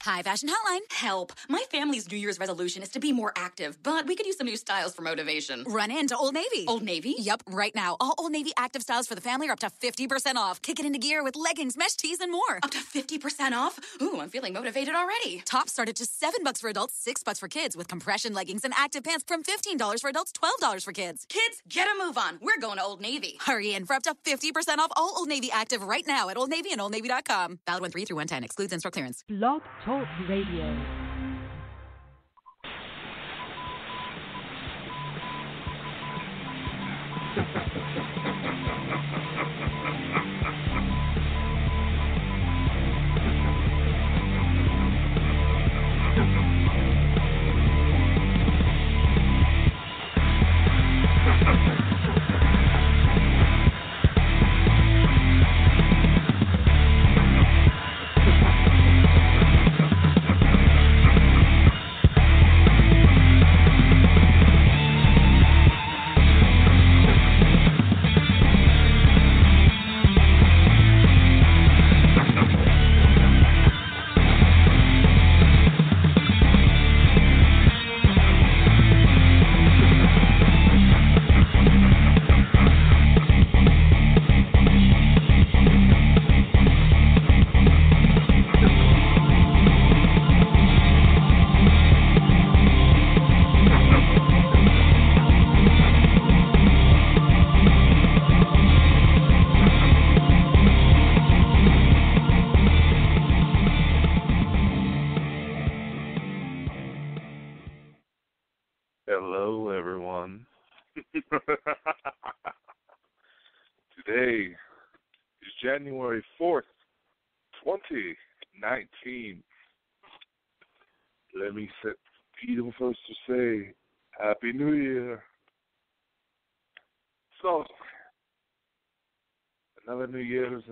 Hi, Fashion Hotline. Help. My family's New Year's resolution is to be more active, but we could use some new styles for motivation. Run into Old Navy. Old Navy? Yep, right now. All Old Navy active styles for the family are up to 50% off. Kick it into gear with leggings, mesh tees, and more. Up to 50% off? Ooh, I'm feeling motivated already. Tops start at just $7 for adults, $6 for kids, with compression leggings and active pants from $15 for adults, $12 for kids. Kids, get a move on. We're going to Old Navy. Hurry in for up to 50% off all Old Navy active right now at Old Navy and OldNavy.com. Valid 1 3 through 110. Excludes in-store clearance. Blog Talk Radio. Hello, everyone. Today is January 4th, 2019. Let me set Peter first to say Happy New Year. So, another New Year's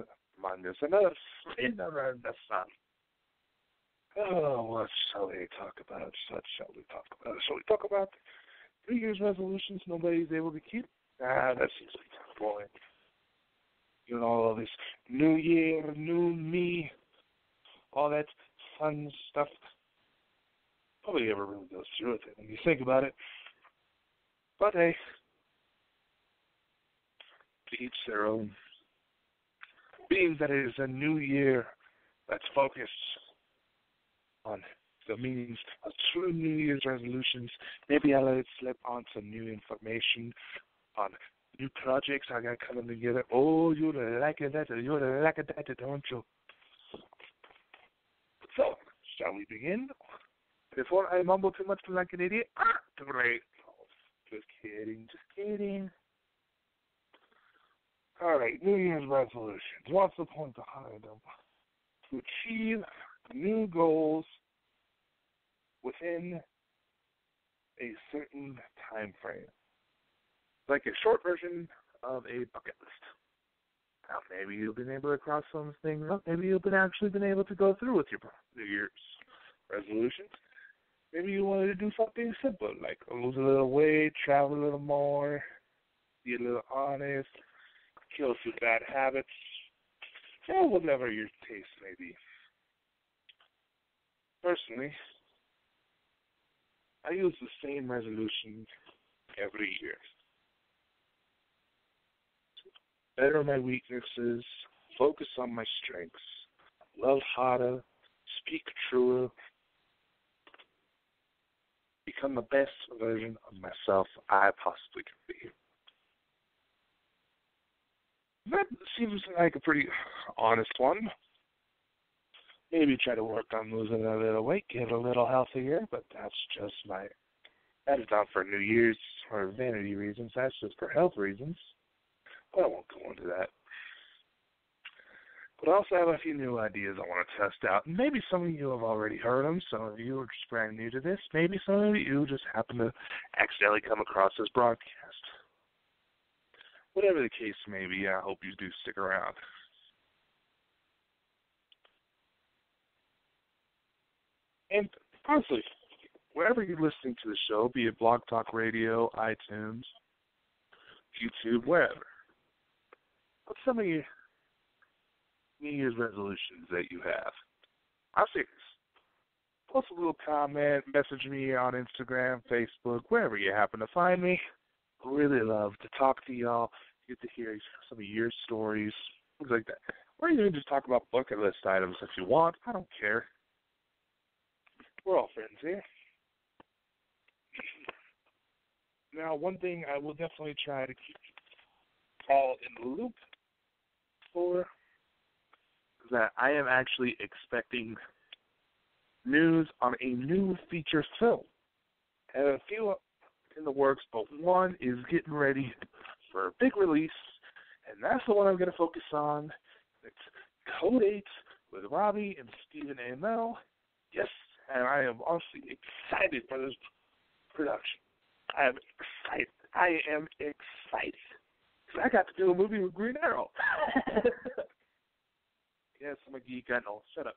Monday, another spin around the sun. Oh, what shall we talk about? What shall we talk about? Shall we talk about New Year's resolutions nobody's able to keep? That's usually boring. You know, all this New Year, new me, all that fun stuff. Nobody ever really goes through with it when you think about it. But hey, to each their own. Being that it is a new year that's focused on the meanings of true New Year's resolutions, maybe I'll let it slip on some new information on new projects I got coming together. Oh, you'll like it, you'll like it, don't you? So, shall we begin? Before I mumble too much like an idiot, great. Just kidding. All right, New Year's resolutions. What's the point behind them? To achieve new goals within a certain time frame. Like a short version of a bucket list. Now, maybe you've been able to cross some things up. Maybe you've actually been able to go through with your New Year's resolutions. Maybe you wanted to do something simple, like lose a little weight, travel a little more, be a little honest, kill some bad habits, whatever your taste may be. Personally, I use the same resolution every year. Better my weaknesses, focus on my strengths, love harder, speak truer, become the best version of myself I possibly can be. That seems like a pretty honest one. Maybe try to work on losing a little weight, get a little healthier, but that's not for New Year's or vanity reasons. That's just for health reasons. But I won't go into that. But I also have a few new ideas I want to test out. Maybe some of you have already heard them. Some of you are just brand new to this. Maybe some of you just happen to accidentally come across this broadcast. Whatever the case may be, I hope you do stick around. And honestly, wherever you're listening to the show, be it Blog Talk Radio, iTunes, YouTube, wherever, what's some of your New Year's resolutions that you have? I'm serious. post a little comment, message me on Instagram, Facebook, wherever you happen to find me. I really love to talk to y'all, get to hear some of your stories, things like that. Or even just talk about bucket list items if you want. I don't care. We're all friends here. Now, one thing I will definitely try to keep you all in the loop for is that I am actually expecting news on a new feature film. I have a few in the works, but one is getting ready for a big release, and that's the one I'm going to focus on. It's Code 8 with Robbie and Stephen Amell. Yes, and I am honestly excited for this production. I am excited. Because I got to do a movie with Green Arrow. Yes, I'm a geek, I know. Shut up.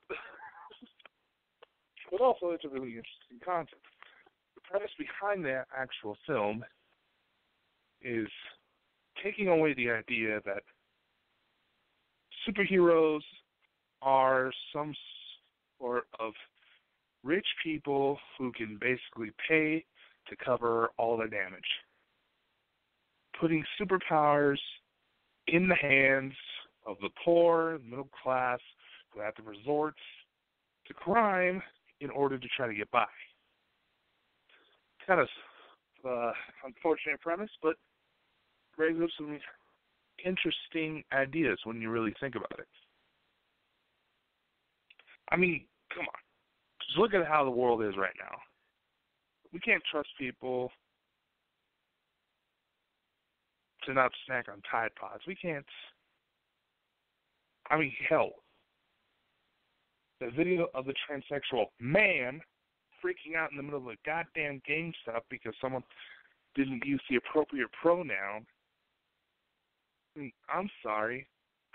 But also, it's a really interesting concept. The premise behind that actual film is taking away the idea that superheroes are some sort of rich people who can basically pay to cover all their damage. Putting superpowers in the hands of the poor, middle class, who have to resort to crime in order to try to get by. Kind of unfortunate premise, but brings up some interesting ideas when you really think about it. I mean, come on. Just look at how the world is right now. We can't trust people to not snack on Tide Pods. We can't. I mean, hell. The video of the transsexual man freaking out in the middle of a goddamn GameStop because someone didn't use the appropriate pronoun. I mean, I'm sorry.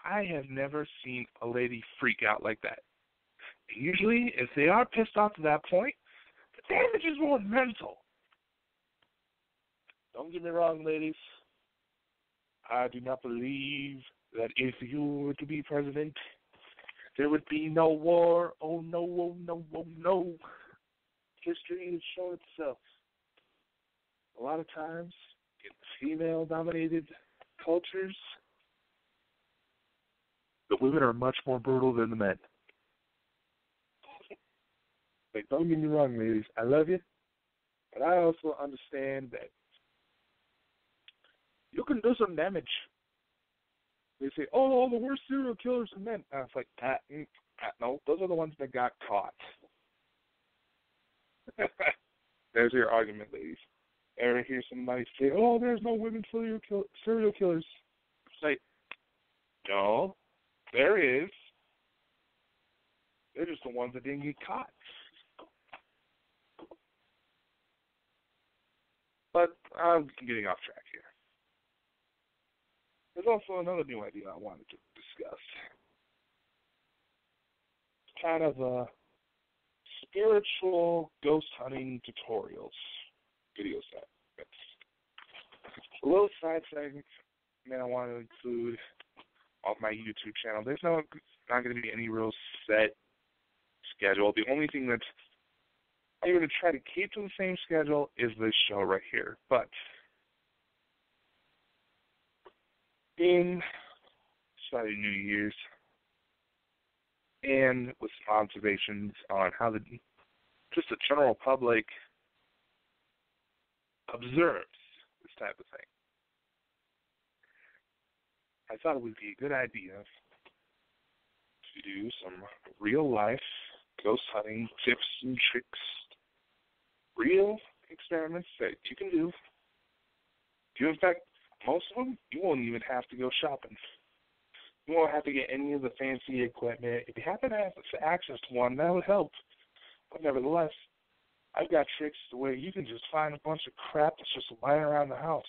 I have never seen a lady freak out like that. Usually, if they are pissed off to that point, the damage is more mental. Don't get me wrong, ladies. I do not believe that if you were to be president, there would be no war. Oh, no, oh, no, oh, no. History has shown itself. A lot of times, in female-dominated cultures, the women are much more brutal than the men. Like, don't get me wrong, ladies. I love you, but I also understand that you can do some damage. They say, oh, the worst serial killers are men. And it's like, no, those are the ones that got caught. There's your argument, ladies. Ever hear somebody say, oh, there's no women serial killers? It's like, no, there is. They're just the ones that didn't get caught. But I'm getting off track here. There's also another new idea I wanted to discuss. It's kind of a spiritual ghost hunting tutorials video set. It's a little side segment I want to include on my YouTube channel. There's not going to be any real set schedule. The only thing that I'm going to try to keep to the same schedule is this show right here. But in starting New Year's and with some observations on how just the general public observes this type of thing, I thought it would be a good idea to do some real-life ghost hunting tips and tricks, real experiments that you can do. In fact, most of them, you won't even have to go shopping. You won't have to get any of the fancy equipment. If you happen to have access to one, that would help. But nevertheless, I've got tricks where you can just find a bunch of crap that's just lying around the house.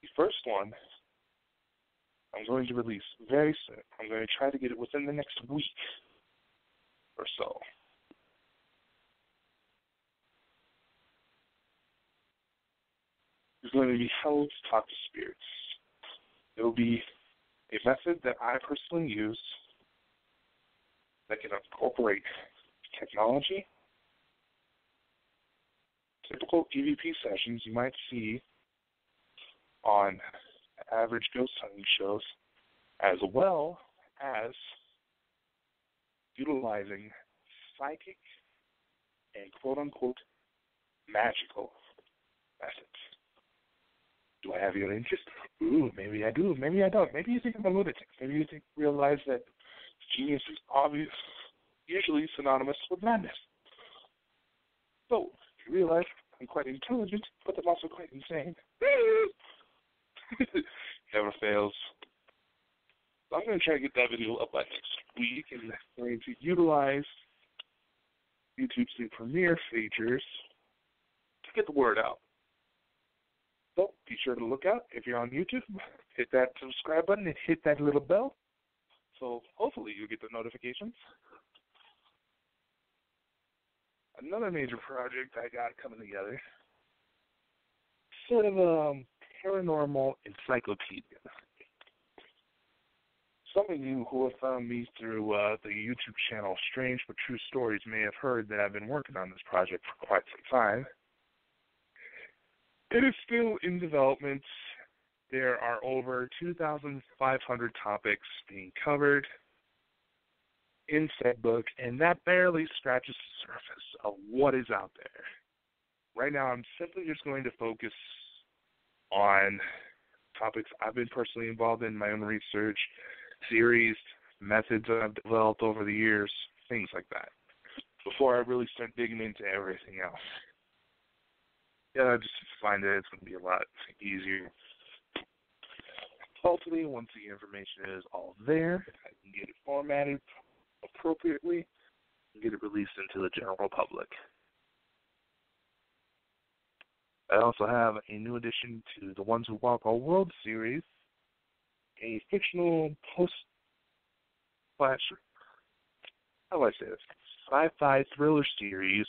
The first one I'm going to release very soon. I'm going to try to get it within the next week or so. It's going to be how to talk to spirits. It will be a method that I personally use that can incorporate technology. Typical EVP sessions you might see on average ghost hunting shows, as well as utilizing psychic and quote-unquote magical methods. Do I have your interest? Ooh, maybe I do, maybe I don't. Maybe you think I'm a lunatic. Maybe you realize that genius is obvious, usually synonymous with madness. So, you realize I'm quite intelligent, but I'm also quite insane. Never fails. So I'm going to try to get that video up by next week, and I'm going to utilize YouTube's new premiere features to get the word out. So be sure to look out. If you're on YouTube, hit that subscribe button and hit that little bell. So hopefully you'll get the notifications. Another major project I got coming together, sort of a paranormal encyclopedia. Some of you who have found me through the YouTube channel Strange But True Stories may have heard that I've been working on this project for quite some time. It is still in development. There are over 2,500 topics being covered in said book, and that barely scratches the surface of what is out there. Right now, I'm simply just going to focus on topics I've been personally involved in, my own research, theories, methods that I've developed over the years, things like that, before I really start digging into everything else. Yeah, I just find that it's going to be a lot easier. Hopefully, once the information is all there, I can get it formatted appropriately and get it released into the general public. I also have a new addition to the Ones Who Walk Our World series, a fictional post-slash, how do I say this, sci-fi thriller series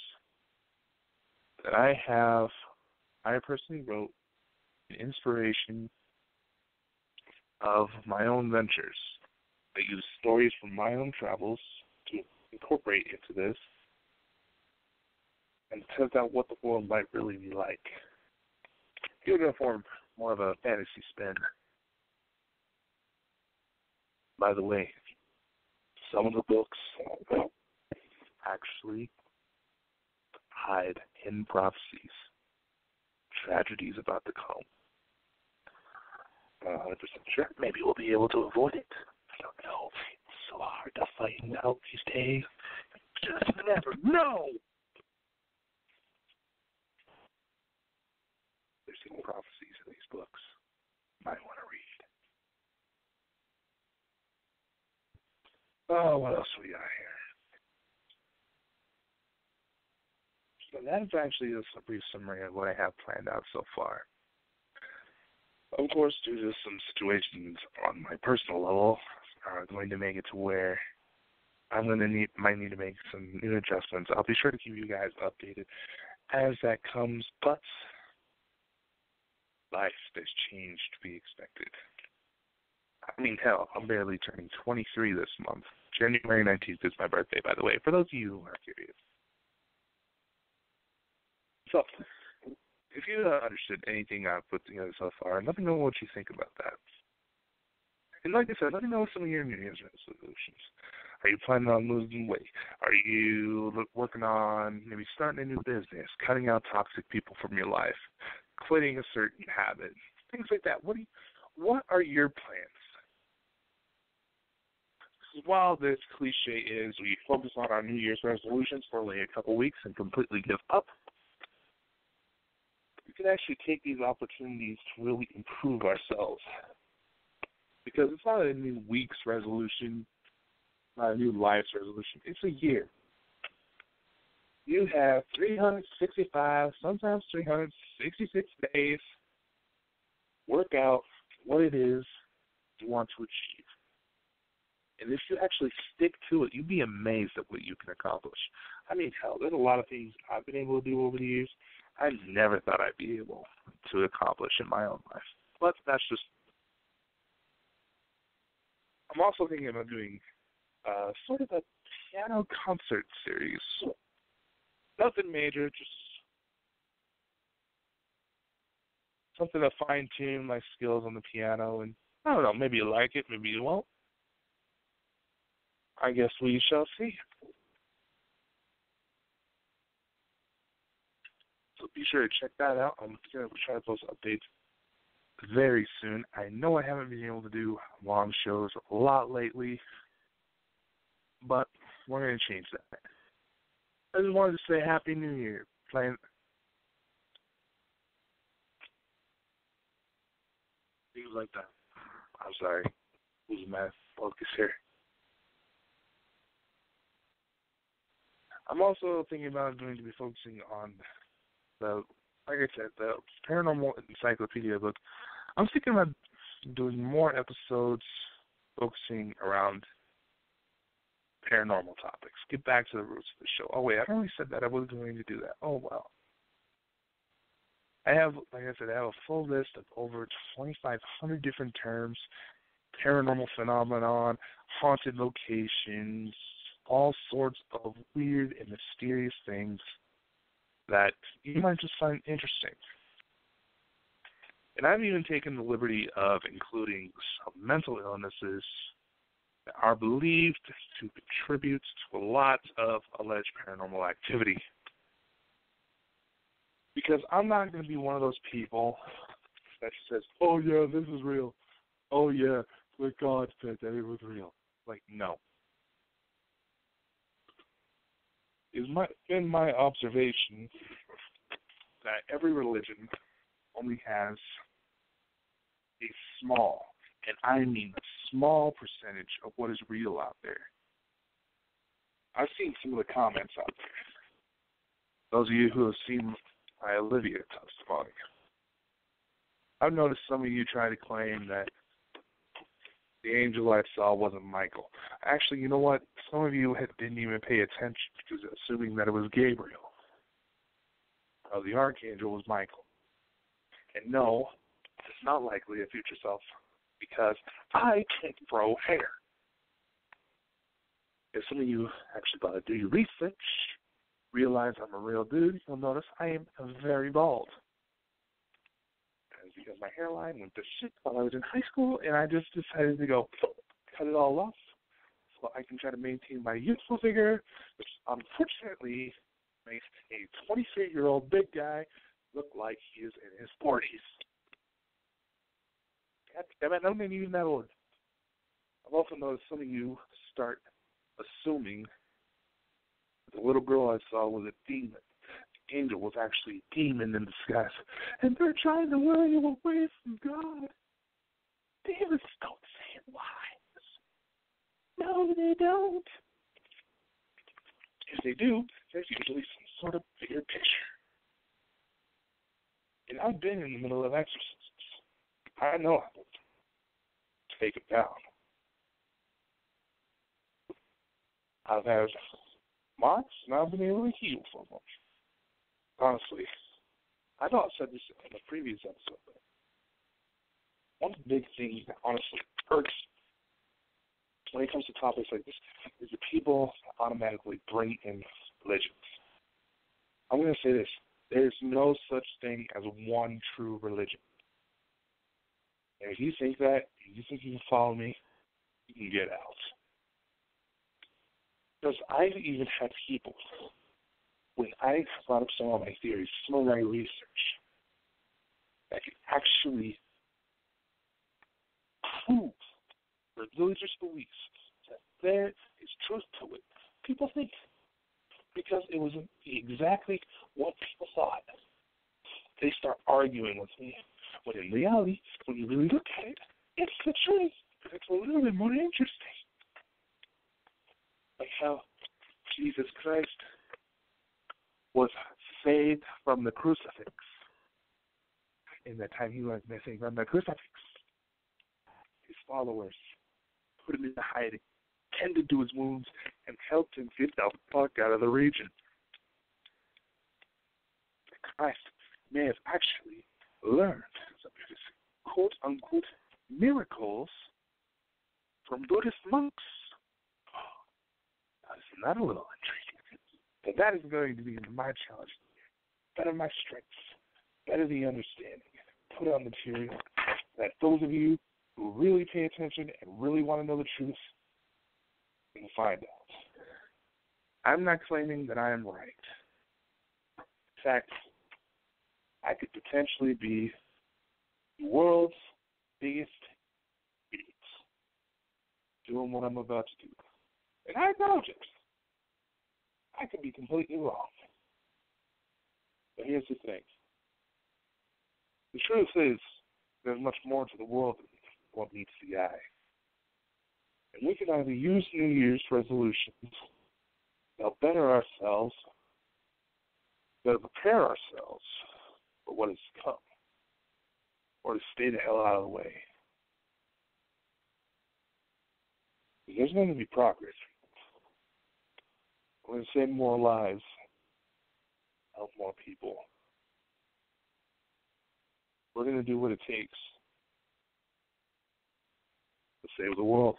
that I personally wrote in inspiration of my own ventures. I use stories from my own travels to incorporate into this and test out what the world might really be like. You're going to form more of a fantasy spin. By the way, some of the books actually hide hidden prophecies, tragedies about to come. I'm not 100% sure. Maybe we'll be able to avoid it. I don't know. It's so hard to find out these days. Just never know. There's hidden prophecies in these books. Might want to read. Oh, what else we got here? So that is actually just a brief summary of what I have planned out so far. Of course, due to some situations on my personal level, are going to make it to where I'm going to might need to make some new adjustments. I'll be sure to keep you guys updated as that comes, but life has changed to be expected. I mean, hell, I'm barely turning 23 this month. January 19th is my birthday, by the way, for those of you who are curious. So, if you understood anything I've put together so far, let me know what you think about that. And like I said, let me know some of your New Year's resolutions. Are you planning on losing weight? Are you working on maybe starting a new business, cutting out toxic people from your life, quitting a certain habit, things like that? What are your plans? While this cliche is we focus on our New Year's resolutions for only a couple weeks and completely give up, we can actually take these opportunities to really improve ourselves. Because it's not a new week's resolution, not a new life's resolution. It's a year. You have 365, sometimes 366 days. Work out what it is you want to achieve. And if you actually stick to it, you'd be amazed at what you can accomplish. I mean, hell, there's a lot of things I've been able to do over the years I never thought I'd be able to accomplish in my own life. But that's just... I'm also thinking about doing sort of a piano concert series. Nothing major, just something to fine-tune my skills on the piano. And I don't know, maybe you like it, maybe you won't. I guess we shall see. So be sure to check that out. I'm going to try to post updates very soon. I know I haven't been able to do long shows a lot lately, but we're going to change that. I just wanted to say Happy New Year. Things like that. I'm sorry. Losing my focus here. I'm also thinking about going to be focusing on like I said, the Paranormal Encyclopedia book. I'm thinking about doing more episodes focusing around paranormal topics. Get back to the roots of the show. Oh, wait, I already said that I was going to do that. Oh, well. I have a full list of over 2,500 different terms, paranormal phenomenon, haunted locations, all sorts of weird and mysterious things that you might just find interesting. And I've even taken the liberty of including some mental illnesses that are believed to contribute to a lot of alleged paranormal activity. Because I'm not going to be one of those people that says, oh, yeah, this is real. Oh, yeah, but God said that it was real. Like, no. It's been my observation that every religion only has a small, and I mean small percentage of what is real out there. I've seen some of the comments out there. Those of you who have seen my Olivia testimony. I've noticed some of you try to claim that the angel I saw wasn't Michael. Actually, you know what? Some of you didn't even pay attention because assuming that it was Gabriel. The archangel was Michael. And no, it's not likely a future self because I can't grow hair. If some of you actually got to do your research, realize I'm a real dude, you'll notice I am very bald. Because my hairline went to shit while I was in high school, and I just decided to go cut it all off so I can try to maintain my youthful figure, which unfortunately makes a 23-year-old big guy look like he is in his 40s. God damn it, I'm not even that old. I've also noticed some of you start assuming that the little girl I saw was a demon. Angel was actually a demon in disguise. And they're trying to lure you away from God. Demons don't say lies. No, they don't. If they do, there's usually some sort of bigger picture. And I've been in the middle of exorcisms. I know how to take it down. I've had marks, and I've been able to heal from them. Honestly, I know I said this in a previous episode, but one big thing that honestly irks when it comes to topics like this is the people automatically bring in religions. I'm going to say this. There's no such thing as one true religion. And if you think that, if you think you can follow me, you can get out. Because I've even had people, when I brought up some of my theories, some of my research, that can actually prove the religious beliefs that there is truth to it. People think because it was exactly what people thought, they start arguing with me. When in reality, when you really look at it, it's the truth. It's a little bit more interesting. Like how Jesus Christ was saved from the crucifix. In that time he was missing from the crucifix, his followers put him into hiding, tended to his wounds, and helped him get the fuck out of the region. Christ may have actually learned some of his quote-unquote miracles from Buddhist monks. Now isn't that a little intriguing? But that is going to be my challenge. Better my strengths, better the understanding. Put out material that those of you who really pay attention and really want to know the truth can find out. I'm not claiming that I am right. In fact, I could potentially be the world's biggest idiot doing what I'm about to do. And I acknowledge it. I could be completely wrong. But here's the thing. The truth is, there's much more to the world than what meets the eye. And we can either use New Year's resolutions to better ourselves, better prepare ourselves for what is to come, or to stay the hell out of the way. There's going to be progress. We're going to save more lives, help more people. We're going to do what it takes to save the world.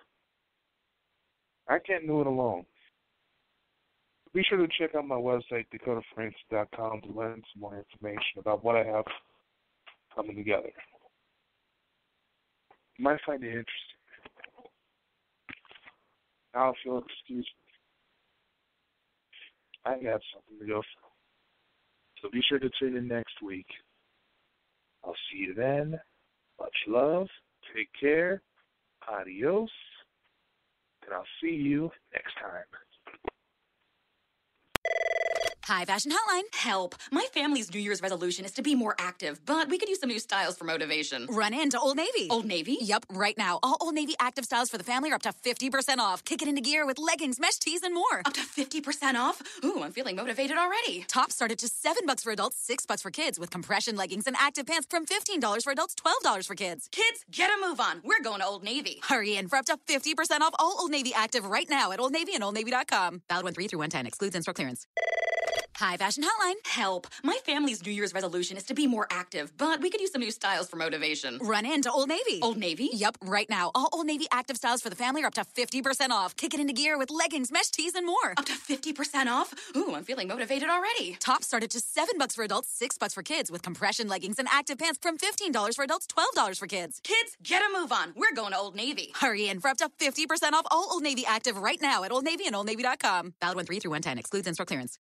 I can't do it alone. Be sure to check out my website, DakotaFrandsen.com, to learn some more information about what I have coming together. You might find it interesting. Now, if you'll excuse me, I got something to go through. So be sure to tune in next week. I'll see you then. Much love. Take care. Adios. And I'll see you next time. Hi, Fashion Hotline. Help. My family's New Year's resolution is to be more active, but we could use some new styles for motivation. Run into Old Navy. Old Navy? Yep, right now. All Old Navy active styles for the family are up to 50% off. Kick it into gear with leggings, mesh tees, and more. Up to 50% off? Ooh, I'm feeling motivated already. Tops start at just $7 for adults, $6 for kids, with compression leggings and active pants from $15 for adults, $12 for kids. Kids, get a move on. We're going to Old Navy. Hurry in for up to 50% off all Old Navy active right now at Old Navy and OldNavy.com. Valid 1-3 through 110. Excludes in-store clearance. Hi, Fashion Hotline. Help. My family's New Year's resolution is to be more active, but we could use some new styles for motivation. Run into Old Navy. Old Navy? Yep, right now. All Old Navy active styles for the family are up to 50% off. Kick it into gear with leggings, mesh tees, and more. Up to 50% off? Ooh, I'm feeling motivated already. Tops start at just $7 for adults, $6 for kids, with compression leggings and active pants from $15 for adults, $12 for kids. Kids, get a move on. We're going to Old Navy. Hurry in for up to 50% off all Old Navy active right now at Old Navy and OldNavy.com. Valid 1-3 through 110. Excludes in-store clearance.